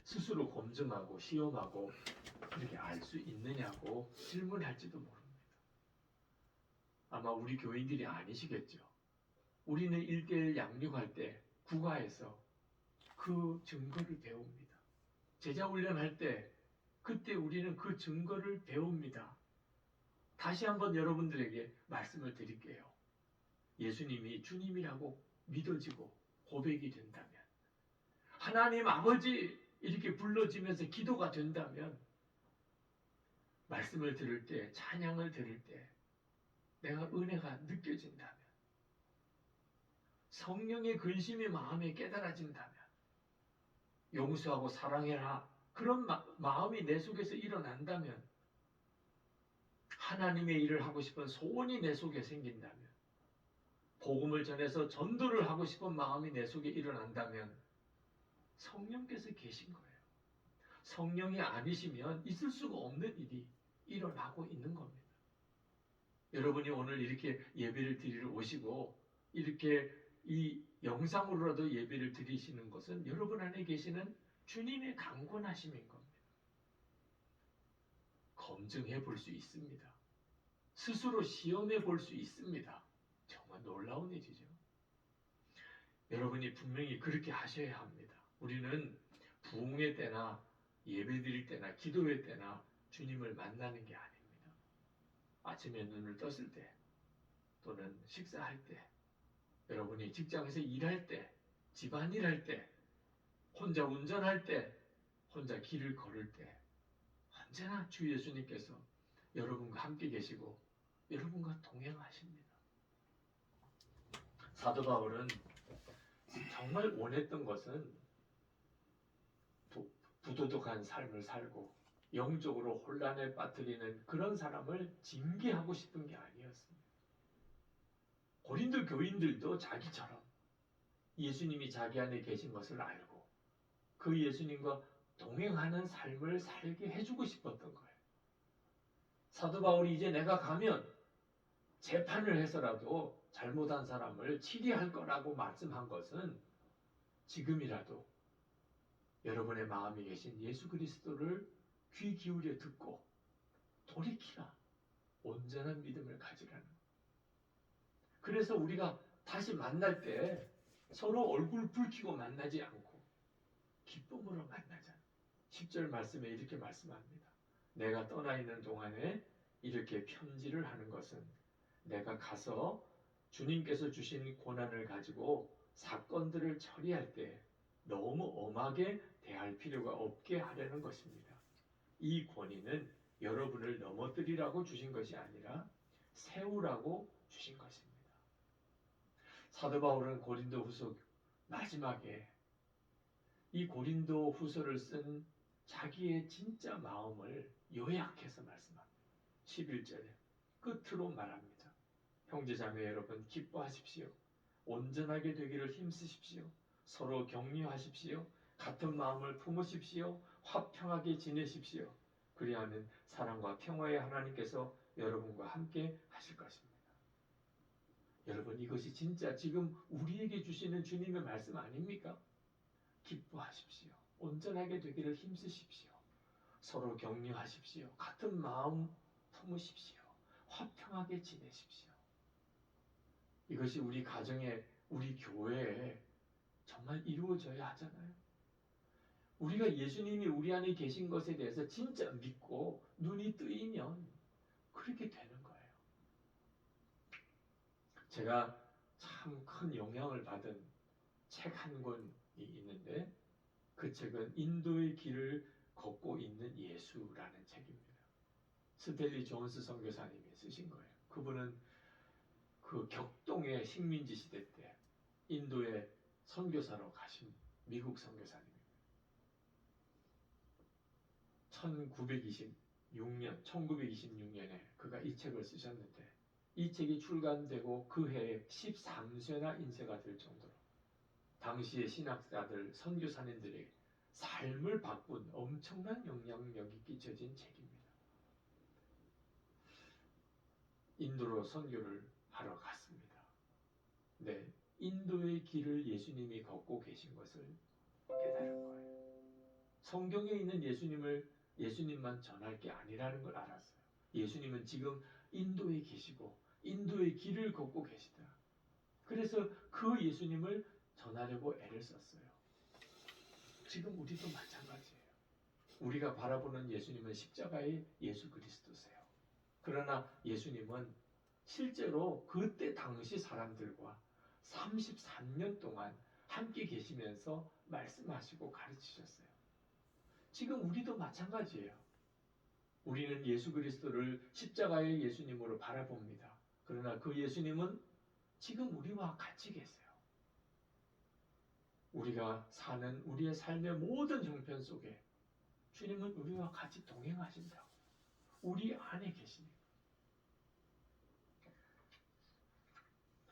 스스로 검증하고 시험하고 그렇게 알 수 있느냐고 질문할지도 모릅니다. 아마 우리 교인들이 아니시겠죠. 우리는 1:1 양육할 때 국가에서 그 증거를 배웁니다. 제자 훈련할 때 그때 우리는 그 증거를 배웁니다. 다시 한번 여러분들에게 말씀을 드릴게요. 예수님이 주님이라고 믿어지고 고백이 된다면, 하나님 아버지 이렇게 불러지면서 기도가 된다면, 말씀을 들을 때, 찬양을 들을 때 내가 은혜가 느껴진다면, 성령의 근심이 마음에 깨달아진다면, 용서하고 사랑해라 그런 마음이 내 속에서 일어난다면, 하나님의 일을 하고 싶은 소원이 내 속에 생긴다면, 복음을 전해서 전도를 하고 싶은 마음이 내 속에 일어난다면 성령께서 계신 거예요. 성령이 아니시면 있을 수가 없는 일이 일어나고 있는 겁니다. 여러분이 오늘 이렇게 예배를 드리러 오시고 이렇게 이 영상으로라도 예배를 드리시는 것은 여러분 안에 계시는 주님의 강권하심인 겁니다. 검증해 볼 수 있습니다. 스스로 시험해 볼 수 있습니다. 정말 놀라운 일이죠. 여러분이 분명히 그렇게 하셔야 합니다. 우리는 부흥의 때나 예배드릴 때나 기도회 때나 주님을 만나는 게 아닙니다. 아침에 눈을 떴을 때 또는 식사할 때, 여러분이 직장에서 일할 때, 집안일 할 때, 혼자 운전할 때, 혼자 길을 걸을 때 언제나 주 예수님께서 여러분과 함께 계시고 여러분과 동행하십니다. 사도 바울은 정말 원했던 것은 부도덕한 삶을 살고 영적으로 혼란에 빠뜨리는 그런 사람을 징계하고 싶은 게 아니었습니다. 고린도 교인들도 자기처럼 예수님이 자기 안에 계신 것을 알고 그 예수님과 동행하는 삶을 살게 해주고 싶었던 거예요. 사도 바울이 이제 내가 가면 재판을 해서라도 잘못한 사람을 치리할 거라고 말씀한 것은 지금이라도 여러분의 마음에 계신 예수 그리스도를 귀 기울여 듣고 돌이키라, 온전한 믿음을 가지라는. 그래서 우리가 다시 만날 때 서로 얼굴 붉히고 만나지 않고 기쁨으로 만나자. 10절 말씀에 이렇게 말씀합니다. 내가 떠나 있는 동안에 이렇게 편지를 하는 것은 내가 가서 주님께서 주신 고난을 가지고 사건들을 처리할 때 너무 엄하게 대할 필요가 없게 하려는 것입니다. 이 권위는 여러분을 넘어뜨리라고 주신 것이 아니라 세우라고 주신 것입니다. 사도 바울은 고린도후서 마지막에 이 고린도후서를 쓴 자기의 진짜 마음을 요약해서 말씀합니다. 11절에 끝으로 말합니다. 형제자매 여러분 기뻐하십시오. 온전하게 되기를 힘쓰십시오. 서로 격려하십시오. 같은 마음을 품으십시오. 화평하게 지내십시오. 그리하면 사랑과 평화의 하나님께서 여러분과 함께 하실 것입니다. 여러분, 이것이 진짜 지금 우리에게 주시는 주님의 말씀 아닙니까? 기뻐하십시오. 온전하게 되기를 힘쓰십시오. 서로 격려하십시오. 같은 마음 품으십시오. 화평하게 지내십시오. 이것이 우리 가정에, 우리 교회에 정말 이루어져야 하잖아요. 우리가 예수님이 우리 안에 계신 것에 대해서 진짜 믿고 눈이 뜨이면 그렇게 되는 거예요. 제가 참 큰 영향을 받은 책 한 권이 있는데 그 책은 인도의 길을 걷고 있는 예수라는 책입니다. 스텔리 존스 선교사님이 쓰신 거예요. 그분은 그 격동의 식민지 시대 때 인도에 선교사로 가신 미국 선교사님입니다. 1926년에 그가 이 책을 쓰셨는데 이 책이 출간되고 그 해에 13쇄나 인쇄가 될 정도로 당시의 신학자들, 선교사님들의 삶을 바꾼 엄청난 영향력이 끼쳐진 책입니다. 인도로 선교를 하러 갔습니다. 네, 인도의 길을 예수님이 걷고 계신 것을 깨달은 거예요. 성경에 있는 예수님만 전할 게 아니라는 걸 알았어요. 예수님은 지금 인도에 계시고 인도의 길을 걷고 계시다. 그래서 그 예수님을 전하려고 애를 썼어요. 지금 우리도 마찬가지예요. 우리가 바라보는 예수님은 십자가의 예수 그리스도세요. 그러나 예수님은 실제로 그때 당시 사람들과 33년 동안 함께 계시면서 말씀하시고 가르치셨어요. 지금 우리도 마찬가지예요. 우리는 예수 그리스도를 십자가의 예수님으로 바라봅니다. 그러나 그 예수님은 지금 우리와 같이 계세요. 우리가 사는 우리의 삶의 모든 형편 속에 주님은 우리와 같이 동행하신다고. 우리 안에 계십니다.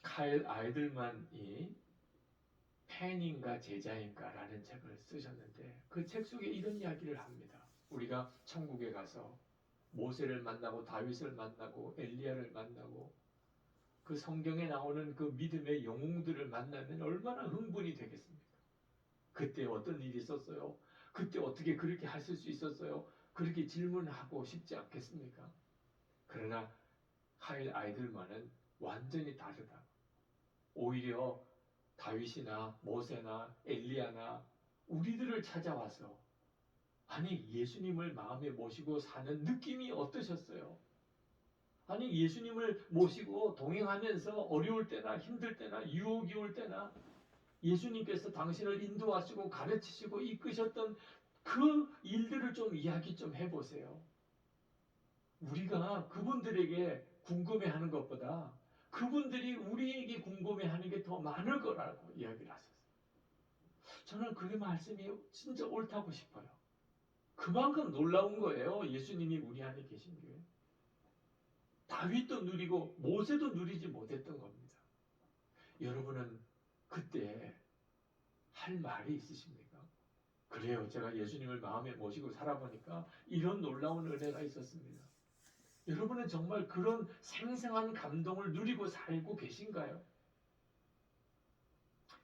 카일 아이들만이 팬인가 제자인가라는 책을 쓰셨는데 그 책 속에 이런 이야기를 합니다. 우리가 천국에 가서 모세를 만나고 다윗을 만나고 엘리야를 만나고 그 성경에 나오는 그 믿음의 영웅들을 만나면 얼마나 흥분이 되겠습니까? 그때 어떤 일이 있었어요? 그때 어떻게 그렇게 하실 수 있었어요? 그렇게 질문하고 싶지 않겠습니까? 그러나 카일 아이들만은 완전히 다르다. 오히려 다윗이나 모세나 엘리야나 우리들을 찾아와서 아니 예수님을 마음에 모시고 사는 느낌이 어떠셨어요? 아니 예수님을 모시고 동행하면서 어려울 때나 힘들 때나 유혹이 올 때나 예수님께서 당신을 인도하시고 가르치시고 이끄셨던 그 일들을 좀 이야기 좀 해보세요. 우리가 그분들에게 궁금해하는 것보다 그분들이 우리에게 궁금해하는 게 더 많을 거라고 이야기를 하셨어요. 저는 그 말씀이 진짜 옳다고 싶어요. 그만큼 놀라운 거예요. 예수님이 우리 안에 계신 게. 다윗도 누리고 모세도 누리지 못했던 겁니다. 여러분은 그때 할 말이 있으십니까? 그래요. 제가 예수님을 마음에 모시고 살아보니까 이런 놀라운 은혜가 있었습니다. 여러분은 정말 그런 생생한 감동을 누리고 살고 계신가요?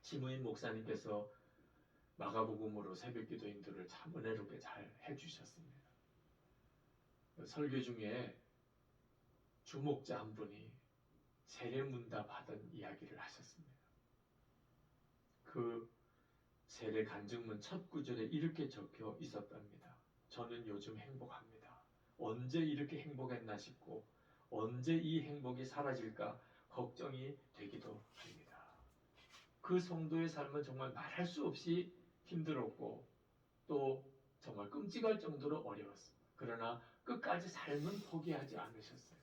심우인 목사님께서 마가복음으로 새벽기도 인도를 참 은혜롭게 잘 해주셨습니다. 설교 중에 주목자 한 분이 세례문답 하던 이야기를 하셨습니다. 그 세례 간증문 첫 구절에 이렇게 적혀 있었답니다. 저는 요즘 행복합니다. 언제 이렇게 행복했나 싶고 언제 이 행복이 사라질까 걱정이 되기도 합니다. 그 성도의 삶은 정말 말할 수 없이 힘들었고 또 정말 끔찍할 정도로 어려웠습니다. 그러나 끝까지 삶은 포기하지 않으셨어요.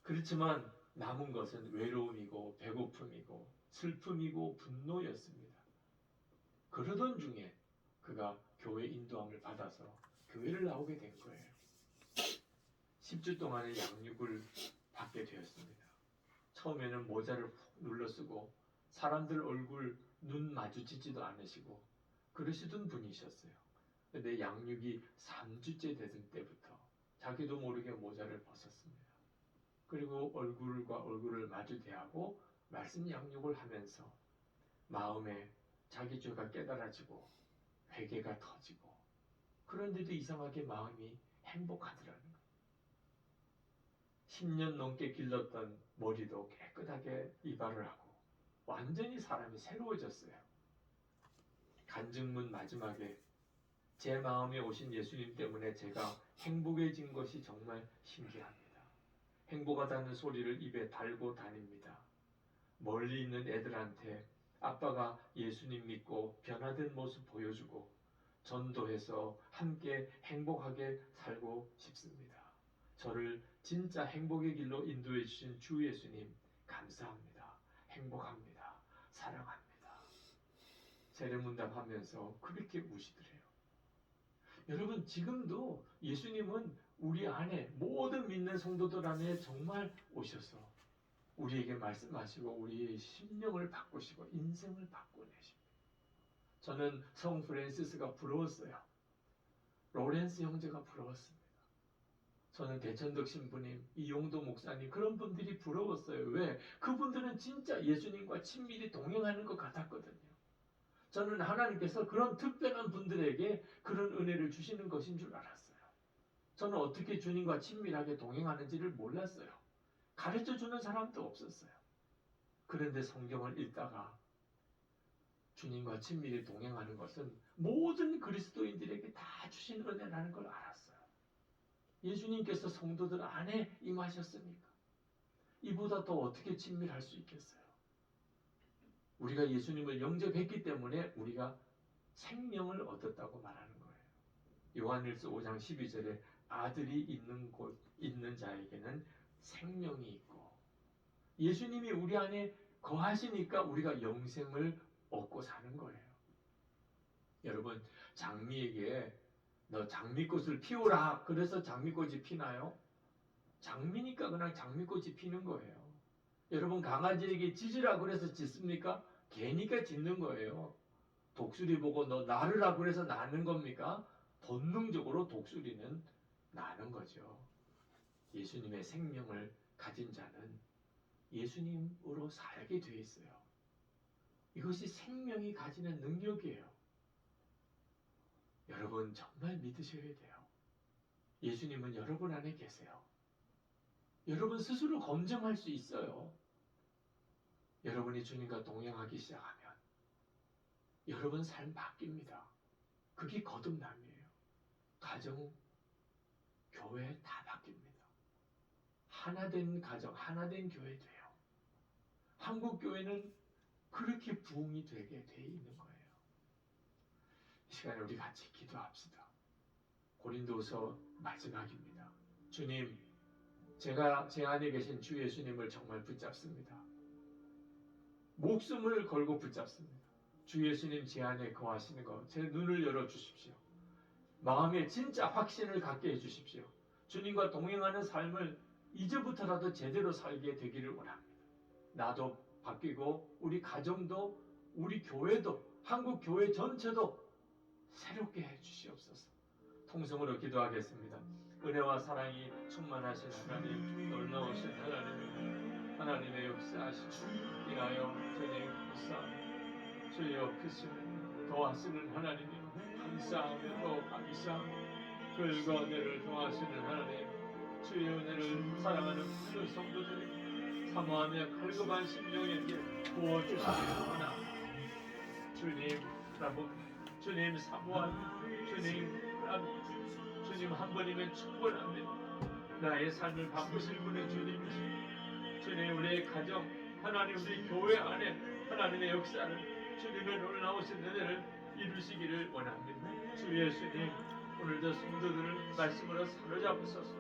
그렇지만 남은 것은 외로움이고 배고픔이고 슬픔이고 분노였습니다. 그러던 중에 그가 교회 인도함을 받아서 교회를 나오게 된 거예요. 10주 동안의 양육을 받게 되었습니다. 처음에는 모자를 훅 눌러쓰고 사람들 얼굴 눈 마주치지도 않으시고 그러시던 분이셨어요. 근데 양육이 3주째 되던 때부터 자기도 모르게 모자를 벗었습니다. 그리고 얼굴과 얼굴을 마주 대하고 말씀 양육을 하면서 마음에 자기 죄가 깨달아지고 회개가 터지고 그런데도 이상하게 마음이 행복하더라는 거예요. 10년 넘게 길렀던 머리도 깨끗하게 이발을 하고 완전히 사람이 새로워졌어요. 간증문 마지막에 제 마음에 오신 예수님 때문에 제가 행복해진 것이 정말 신기합니다. 행복하다는 소리를 입에 달고 다닙니다. 멀리 있는 애들한테 아빠가 예수님 믿고 변화된 모습 보여주고 전도해서 함께 행복하게 살고 싶습니다. 저를 진짜 행복의 길로 인도해 주신 주 예수님 감사합니다. 행복합니다. 사랑합니다. 세례문답하면서 그렇게 우시더래요. 여러분 지금도 예수님은 우리 안에 모든 믿는 성도들 안에 정말 오셔서 우리에게 말씀하시고 우리의 심령을 바꾸시고 인생을 바꿔내십니다. 저는 성 프랜시스가 부러웠어요. 로렌스 형제가 부러웠습니다. 저는 대천덕 신부님, 이용도 목사님 그런 분들이 부러웠어요. 왜? 그분들은 진짜 예수님과 친밀히 동행하는 것 같았거든요. 저는 하나님께서 그런 특별한 분들에게 그런 은혜를 주시는 것인 줄 알았어요. 저는 어떻게 주님과 친밀하게 동행하는지를 몰랐어요. 가르쳐 주는 사람도 없었어요. 그런데 성경을 읽다가 주님과 친밀히 동행하는 것은 모든 그리스도인들에게 다 주신 은혜라는 걸 알았어요. 예수님께서 성도들 안에 임하셨습니까? 이보다 더 어떻게 친밀할 수 있겠어요? 우리가 예수님을 영접했기 때문에 우리가 생명을 얻었다고 말하는 거예요. 요한일서 5장 12절에 아들이 있는 자에게는 생명이 있고, 예수님이 우리 안에 거하시니까 우리가 영생을 얻고 사는 거예요. 여러분, 장미에게 너 장미꽃을 피우라 그래서 장미꽃이 피나요? 장미니까 그냥 장미꽃이 피는 거예요. 여러분, 강아지에게 짖으라 그래서 짖습니까? 개니까 짖는 거예요. 독수리 보고 너 나르라 그래서 나는 겁니까? 본능적으로 독수리는 나는 거죠. 예수님의 생명을 가진 자는 예수님으로 살게 돼 있어요. 이것이 생명이 가지는 능력이에요. 여러분, 정말 믿으셔야 돼요. 예수님은 여러분 안에 계세요. 여러분 스스로 검증할 수 있어요. 여러분이 주님과 동행하기 시작하면 여러분 삶 바뀝니다. 그게 거듭남이에요. 가정, 교회 다 바뀝니다. 하나된 가정, 하나된 교회 돼요. 한국 교회는 그렇게 부흥이 되게 돼 있는 거예요. 이 시간에 우리 같이 기도합시다. 고린도서 마지막입니다. 주님, 제가 제 안에 계신 주 예수님을 정말 붙잡습니다. 목숨을 걸고 붙잡습니다. 주 예수님 제 안에 거하시는 것, 제 눈을 열어주십시오. 마음에 진짜 확신을 갖게 해주십시오. 주님과 동행하는 삶을 이제부터라도 제대로 살게 되기를 원합니다. 나도 바뀌고 우리 가정도 우리 교회도 한국 교회 전체도 새롭게 해주시옵소서. 통성으로 기도하겠습니다. 은혜와 사랑이 충만하신 하나님, 놀라우신 하나님, 하나님의 역사하시고 인하여 주님 감사합니다. 주여 크시는 더하시는 하나님이여 감사하며 또 감사하며 글과 은혜를 더하시는 하나님, 주의 은혜를 사랑하는 모든 성도들이 사모하며 갈급한 심령에게 부어주시기를 원합니다. 주님 나봅니다. 주님 사모합니다. 주님 한 번이면 충분합니다. 나의 삶을 바꾸실 분은 주님이십니다. 주님 우리의 가정, 하나님 우리 교회 안에 하나님의 역사를 주님의 놀라우신 은혜를 이루시기를 원합니다. 주 예수님 오늘도 성도들을 말씀으로 사로잡으소서.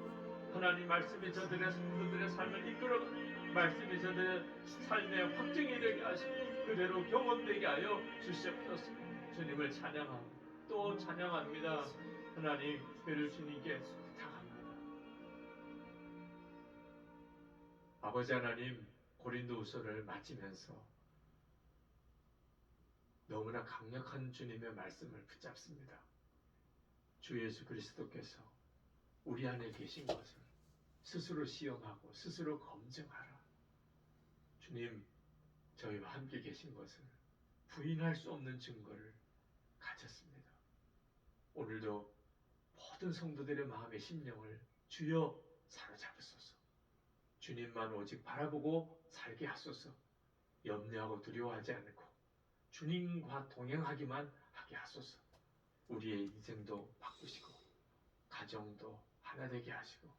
하나님 말씀이 저들의 성도들의 삶을 이끌어가 말씀이 저들의 삶의 확증이 되게 하시고 그대로 경험되게 하여 주시옵소서. 주님을 찬양합니다. 또 찬양합니다. 하나님 그를 주님께 부탁합니다. 아버지 하나님, 고린도후서를 마치면서 너무나 강력한 주님의 말씀을 붙잡습니다. 주 예수 그리스도께서 우리 안에 계신 것을 스스로 시험하고 스스로 검증하라. 주님, 저희와 함께 계신 것을 부인할 수 없는 증거를 가졌습니다. 오늘도 모든 성도들의 마음의 심령을 주여 사로잡으소서. 주님만 오직 바라보고 살게 하소서. 염려하고 두려워하지 않고 주님과 동행하기만 하게 하소서. 우리의 인생도 바꾸시고 가정도 하나 되게 하시고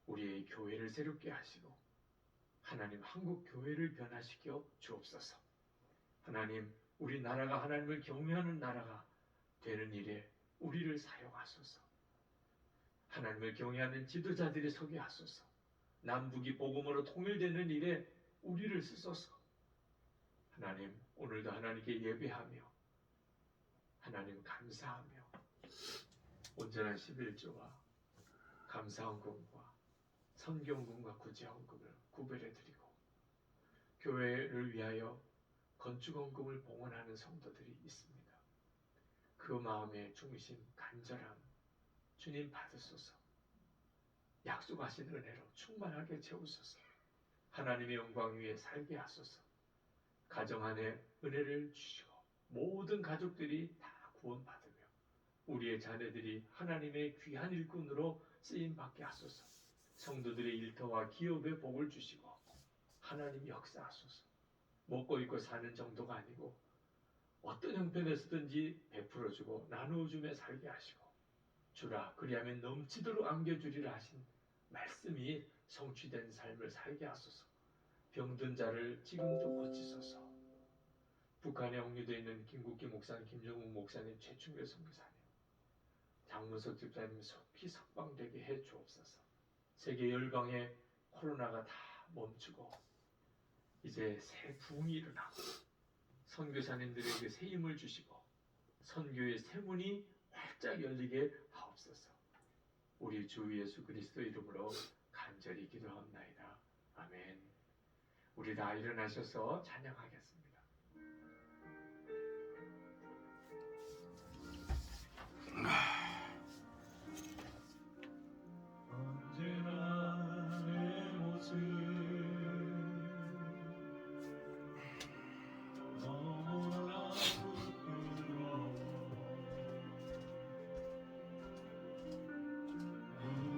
우리의 교회를 새롭게 하시고 하나님 한국 교회를 변화시켜 주옵소서. 하나님 우리 나라가 하나님을 경외하는 나라가 되는 일에 우리를 사용하소서. 하나님을 경외하는 지도자들이 서게 하소서. 남북이 복음으로 통일되는 일에 우리를 쓰소서. 하나님 오늘도 하나님께 예배하며 하나님 감사하며 온전한 11조와 감사헌금과 선경금과 구제헌금을 구별해드리고 교회를 위하여 건축헌금을 봉헌하는 성도들이 있습니다. 그 마음의 중심, 간절함 주님 받으소서. 약속하신 은혜로 충만하게 채우소서. 하나님의 영광 위에 살게 하소서. 가정 안에 은혜를 주시고 모든 가족들이 다 구원받으며 우리의 자녀들이 하나님의 귀한 일꾼으로 쓰임받게 하소서. 성도들의 일터와 기업에 복을 주시고 하나님 역사하소서. 먹고 입고 사는 정도가 아니고 어떤 형편에서든지 베풀어주고 나누어주며 살게 하시고 주라 그리하면 넘치도록 안겨주리라 하신 말씀이 성취된 삶을 살게 하소서. 병든 자를 지금도 고치소서. 북한에 억류되어 있는 김국기 목사님, 김정욱 목사님, 최충길 선교사님, 장문석 집사님 속히 석방되게 해 주옵소서. 세계 열방에 코로나가 다 멈추고 이제 새 부흥이 일어나고 선교사님들에게 새 힘을 주시고 선교의 새 문이 활짝 열리게 하옵소서. 우리 주 예수 그리스도 이름으로 간절히 기도하옵나이다. 아멘. 우리 다 일어나셔서 찬양하겠습니다. 언제나 내 모습 너무나 부끄러워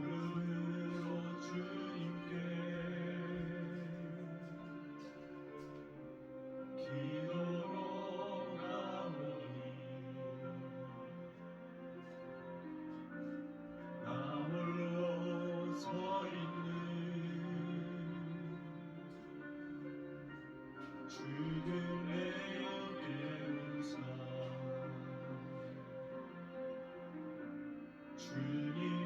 무릎으로 주님께 기도로 나오니 나 홀로 서 있는 주는 내 옆에 우사 주님